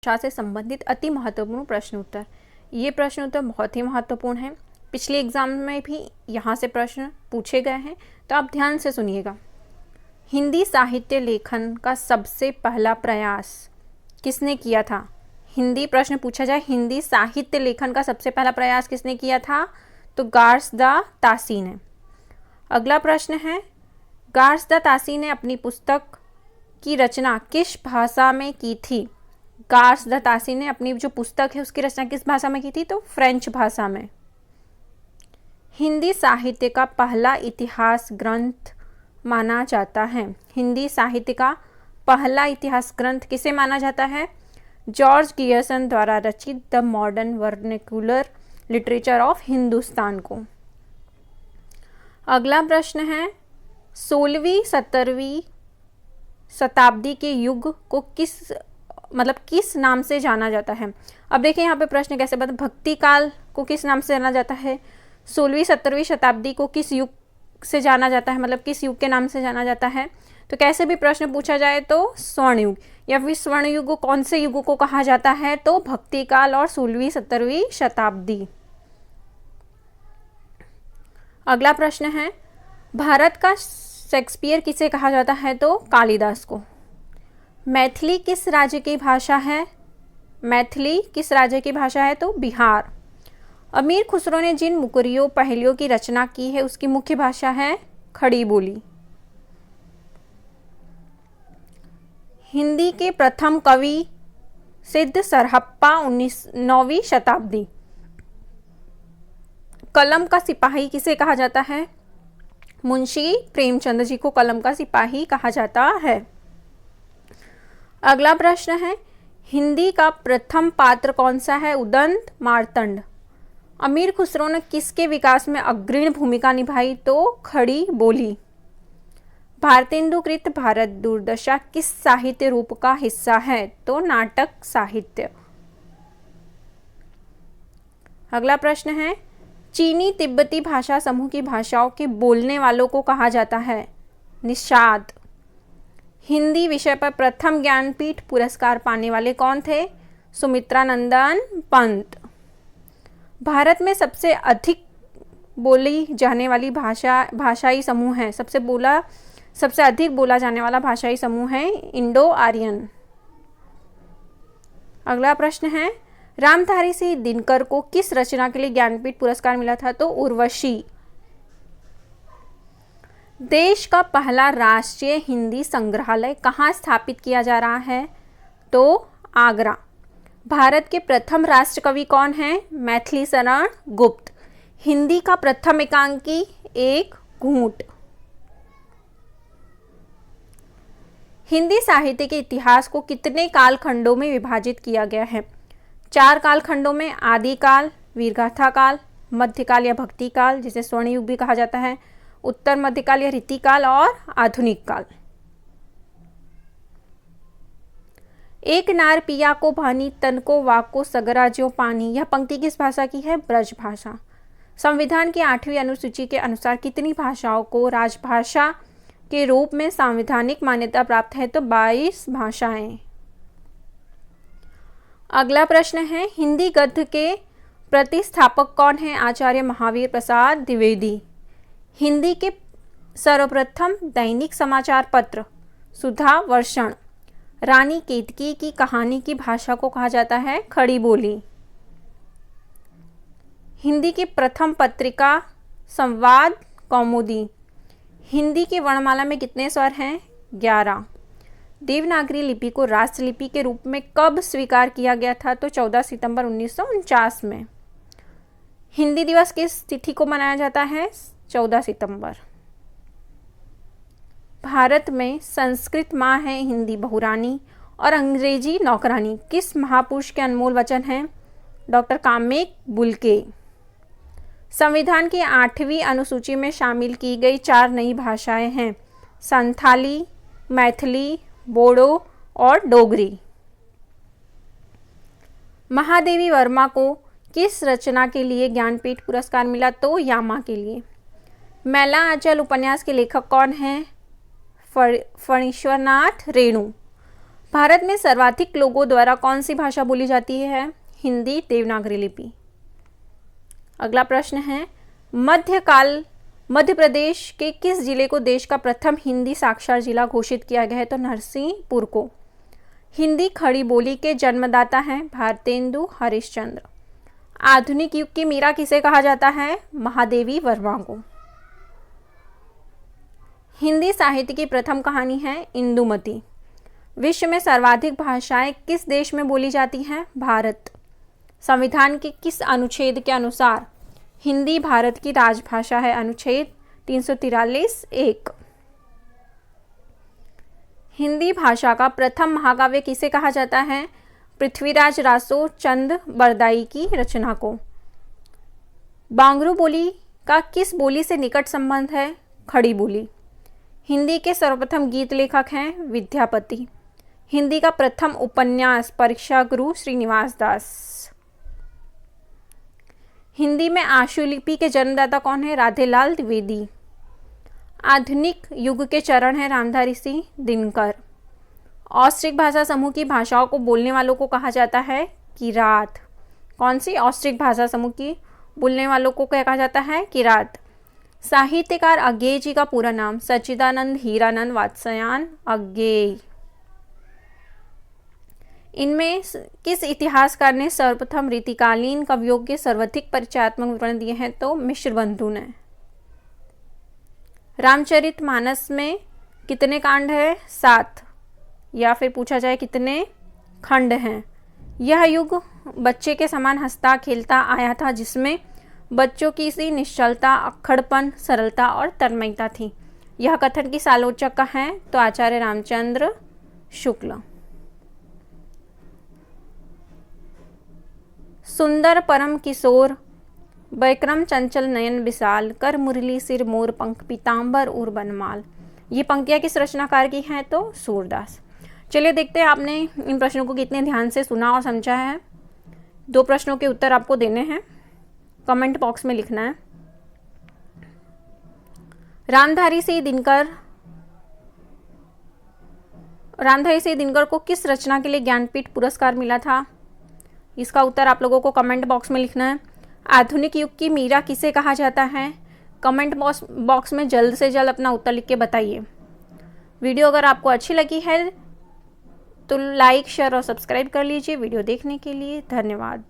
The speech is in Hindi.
भाषा से संबंधित अति महत्वपूर्ण प्रश्न उत्तर। ये प्रश्न उत्तर बहुत ही महत्वपूर्ण है। पिछले एग्जाम में भी यहाँ से प्रश्न पूछे गए हैं, तो आप ध्यान से सुनिएगा। हिंदी साहित्य लेखन का सबसे पहला प्रयास किसने किया था? हिंदी प्रश्न पूछा जाए, हिंदी साहित्य लेखन का सबसे पहला प्रयास किसने किया था? तो गार्सदातासी ने। अगला प्रश्न है, गार्सदातासी ने अपनी पुस्तक की रचना किस भाषा में की थी? गार्सदातासी ने अपनी जो पुस्तक है उसकी रचना किस भाषा में की थी? तो फ्रेंच भाषा में। हिंदी साहित्य का पहला इतिहास ग्रंथ माना जाता है। हिंदी साहित्य का पहला इतिहास ग्रंथ किसे माना जाता है? जॉर्ज गियर्सन द्वारा रचित the modern vernacular literature of Hindustan को। अगला प्रश्न है, 16वीं 17वीं शताब्दी के युग को किस नाम से जाना जाता है? अब देखिए यहाँ पे प्रश्न कैसे बता, भक्ति काल को किस नाम से जाना जाता है? 16वीं 17वीं शताब्दी को किस युग से जाना जाता है, मतलब किस युग के नाम से जाना जाता है? तो कैसे भी प्रश्न पूछा जाए तो स्वर्ण युग, या फिर स्वर्ण युग कौन से युग को कहा जाता है? तो भक्ति काल और 16वीं 17वीं शताब्दी। अगला प्रश्न है, भारत का शेक्सपियर किसे कहा जाता है? तो कालिदास को। मैथिली किस राज्य की भाषा है? मैथिली किस राज्य की भाषा है? तो बिहार। अमीर खुसरो ने जिन मुकरियों पहेलियों की रचना की है उसकी मुख्य भाषा है खड़ी बोली। हिंदी के प्रथम कवि सिद्ध सरहप्पा 9वीं शताब्दी। कलम का सिपाही किसे कहा जाता है? मुंशी प्रेमचंद जी को कलम का सिपाही कहा जाता है। अगला प्रश्न है, हिंदी का प्रथम पात्र कौन सा है? उदंत मार्तंड। अमीर खुसरो ने किसके विकास में अग्रणी भूमिका निभाई? तो खड़ी बोली। भारतेंदुकृत भारत दुर्दशा किस साहित्य रूप का हिस्सा है? तो नाटक साहित्य। अगला प्रश्न है, चीनी तिब्बती भाषा समूह की भाषाओं के बोलने वालों को कहा जाता है? निषाद। हिंदी विषय पर प्रथम ज्ञानपीठ पुरस्कार पाने वाले कौन थे? सुमित्रानंदन पंत। भारत में सबसे अधिक बोली जाने वाली भाषाई समूह है, सबसे अधिक बोला जाने वाला भाषाई समूह है इंडो आर्यन। अगला प्रश्न है, रामधारी सिंह दिनकर को किस रचना के लिए ज्ञानपीठ पुरस्कार मिला था? तो उर्वशी। देश का पहला राष्ट्रीय हिंदी संग्रहालय कहाँ स्थापित किया जा रहा है? तो आगरा। भारत के प्रथम राष्ट्र कवि कौन है? मैथिली शरण गुप्त। हिंदी का प्रथम एकांकी एक घूंट। हिंदी साहित्य के इतिहास को कितने कालखंडों में विभाजित किया गया है? 4 कालखंडों में, आदिकाल, वीरगाथा काल, मध्यकाल या भक्ति काल जिसे स्वर्ण युग भी कहा जाता है, उत्तर मध्यकाल या रीतिकाल और आधुनिक काल। एक नार पिया को भानी तन को वाको सगरा ज्यों पानी, यह पंक्ति किस भाषा की है? ब्रज भाषा। संविधान की 8वीं अनुसूची के अनुसार कितनी भाषाओं को राजभाषा के रूप में संवैधानिक मान्यता प्राप्त है? तो 22 भाषाएं। अगला प्रश्न है, हिंदी गद्य के प्रतिस्थापक कौन है? आचार्य महावीर प्रसाद द्विवेदी। हिंदी के सर्वप्रथम दैनिक समाचार पत्र सुधा वर्षण। रानी केतकी की कहानी की भाषा को कहा जाता है खड़ी बोली। हिंदी की प्रथम पत्रिका संवाद कौमुदी। हिंदी की वर्णमाला में कितने स्वर हैं? 11। देवनागरी लिपि को राष्ट्रलिपि के रूप में कब स्वीकार किया गया था? तो 14 सितंबर 1949 में। हिंदी दिवस किस तिथि को मनाया जाता है? 14 सितंबर। भारत में संस्कृत माँ है, हिंदी बहुरानी और अंग्रेजी नौकरानी किस महापुरुष के अनमोल वचन हैं? डॉक्टर कामेक बुलके। संविधान की 8वीं अनुसूची में शामिल की गई 4 नई भाषाएं हैं, संथाली, मैथिली, बोडो और डोगरी। महादेवी वर्मा को किस रचना के लिए ज्ञानपीठ पुरस्कार मिला? तो यामा के लिए। मैला आंचल उपन्यास के लेखक कौन हैं? फणीश्वरनाथ रेणु। भारत में सर्वाधिक लोगों द्वारा कौन सी भाषा बोली जाती है? हिंदी, देवनागरी लिपि। अगला प्रश्न है, मध्य प्रदेश के किस जिले को देश का प्रथम हिंदी साक्षर जिला घोषित किया गया है? तो नरसिंहपुर को। हिंदी खड़ी बोली के जन्मदाता हैं भारतेंदु हरिश्चंद्र। आधुनिक युग की मीरा किसे कहा जाता है? महादेवी वर्मा को। हिंदी साहित्य की प्रथम कहानी है इंदुमती। विश्व में सर्वाधिक भाषाएं किस देश में बोली जाती हैं? भारत। संविधान के किस अनुच्छेद के अनुसार हिंदी भारत की राजभाषा है? अनुच्छेद 343(1). हिंदी भाषा का प्रथम महाकाव्य किसे कहा जाता है? पृथ्वीराज रासो चंद बरदाई की रचना को। बांगरू बोली का किस बोली से निकट संबंध है? खड़ी बोली। हिंदी के सर्वप्रथम गीत लेखक हैं विद्यापति। हिंदी का प्रथम उपन्यास परीक्षा गुरु श्रीनिवास दास। हिंदी में आशुलिपि के जन्मदाता कौन है? राधेलाल द्विवेदी। आधुनिक युग के चरण है रामधारी सिंह दिनकर। ऑस्ट्रिक भाषा समूह की भाषाओं को बोलने वालों को कहा जाता है किरात। कौन सी? ऑस्ट्रिक भाषा समूह की बोलने वालों को क्या कहा जाता है? किरात। साहित्यकार अज्ञेय जी का पूरा नाम? सच्चिदानंद हीरानंद वात्स्यायन अज्ञेय। इनमें किस इतिहासकार ने सर्वप्रथम रीतिकालीन कवियों के सर्वाधिक परिचयात्मक विवरण दिए हैं? तो मिश्रबंधु ने। रामचरितमानस में कितने कांड है? 7। या फिर पूछा जाए कितने खंड हैं? यह युग बच्चे के समान हंसता खेलता आया था, जिसमें बच्चों की सी निश्चलता, अक्खड़पन, सरलता और तन्मयता थी। यह कथन किस आलोचक का है? तो आचार्य रामचंद्र शुक्ल। सुंदर परम किशोर बैक्रम चंचल नयन विशाल कर मुरली सिर मोर पंख पीताम्बर उर बनमाल। ये पंक्तियाँ किस रचनाकार की हैं? तो सूरदास। चलिए देखते हैं आपने इन प्रश्नों को कितने ध्यान से सुना और समझा है। 2 प्रश्नों के उत्तर आपको देने हैं, कमेंट बॉक्स में लिखना है। रामधारी सिंह दिनकर को किस रचना के लिए ज्ञानपीठ पुरस्कार मिला था? इसका उत्तर आप लोगों को कमेंट बॉक्स में लिखना है। आधुनिक युग की मीरा किसे कहा जाता है? कमेंट बॉक्स में जल्द से जल्द अपना उत्तर लिख के बताइए। वीडियो अगर आपको अच्छी लगी है तो लाइक, शेयर और सब्सक्राइब कर लीजिए। वीडियो देखने के लिए धन्यवाद।